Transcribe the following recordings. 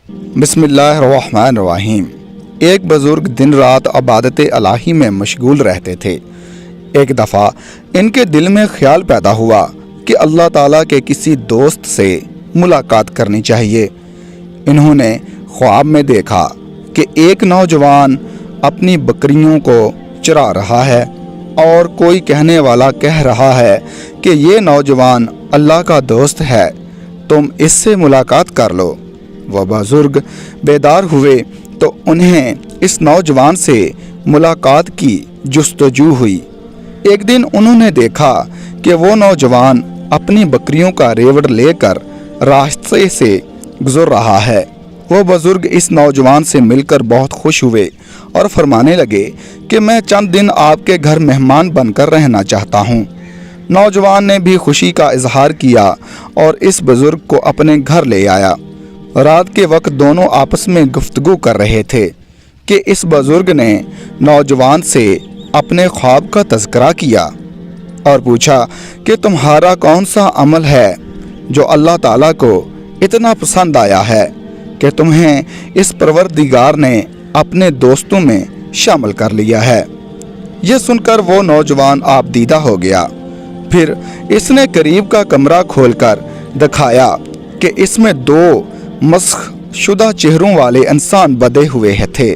बिस्मिल्लाहिर्रहमानिर्रहीम। एक बुजुर्ग दिन रात इबादत इलाही में मशगूल रहते थे। एक दफ़ा इनके दिल में ख्याल पैदा हुआ कि अल्लाह ताला के किसी दोस्त से मुलाकात करनी चाहिए। इन्होंने ख्वाब में देखा कि एक नौजवान अपनी बकरियों को चरा रहा है और कोई कहने वाला कह रहा है कि ये नौजवान अल्लाह का दोस्त है, तुम इससे मुलाकात कर लो। वह बुजुर्ग बेदार हुए तो उन्हें इस नौजवान से मुलाकात की जुस्तजू हुई। एक दिन उन्होंने देखा कि वो नौजवान अपनी बकरियों का रेवड़ लेकर रास्ते से गुजर रहा है। वो बुजुर्ग इस नौजवान से मिलकर बहुत खुश हुए और फरमाने लगे कि मैं चंद दिन आपके घर मेहमान बनकर रहना चाहता हूँ। नौजवान ने भी खुशी का इजहार किया और इस बुजुर्ग को अपने घर ले आया। रात के वक्त दोनों आपस में गुफ्तगू कर रहे थे कि इस बुजुर्ग ने नौजवान से अपने ख्वाब का तज़किरा किया और पूछा कि तुम्हारा कौन सा अमल है जो अल्लाह ताला को इतना पसंद आया है कि तुम्हें इस परवरदिगार ने अपने दोस्तों में शामिल कर लिया है। यह सुनकर वो नौजवान आपदीदा हो गया। फिर इसने करीब का कमरा खोलकर दिखाया कि इसमें दो मस्ख शुदा चेहरों वाले इंसान बधे हुए थे।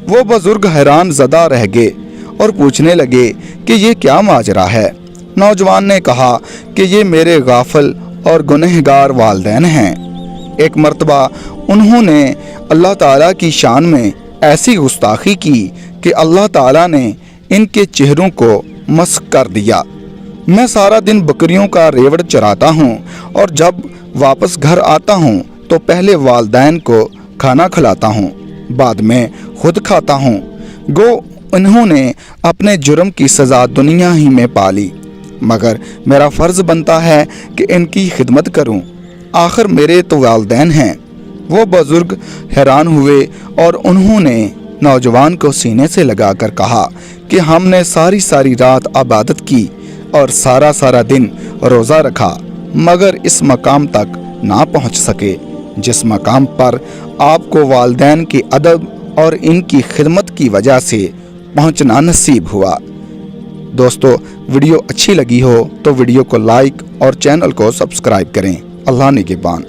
वो बुजुर्ग हैरान ज़दा रह गए और पूछने लगे कि ये क्या माजरा है। नौजवान ने कहा कि ये मेरे गाफिल और गुनहगार वालिदैन हैं। एक मर्तबा उन्होंने अल्लाह ताला की शान में ऐसी गुस्ताखी की कि अल्लाह ताला ने इनके चेहरों को मस्ख कर दिया। मैं सारा दिन बकरियों का रेवड़ चराता हूँ और जब वापस घर आता हूँ तो पहले वालिदैन को खाना खिलाता हूँ, बाद में खुद खाता हूँ। गो इन्होंने अपने जुर्म की सज़ा दुनिया ही में पाली, मगर मेरा फ़र्ज़ बनता है कि इनकी खिदमत करूँ, आखिर मेरे तो वालिदैन हैं। वो बुजुर्ग हैरान हुए और उन्होंने नौजवान को सीने से लगाकर कहा कि हमने सारी सारी रात इबादत की और सारा सारा दिन रोज़ा रखा, मगर इस मकाम तक ना पहुँच सके जिस मकाम पर आपको वालिदैन की अदब और इनकी खिदमत की वजह से पहुंचना नसीब हुआ। दोस्तों, वीडियो अच्छी लगी हो तो वीडियो को लाइक और चैनल को सब्सक्राइब करें। अल्लाह निगहबान।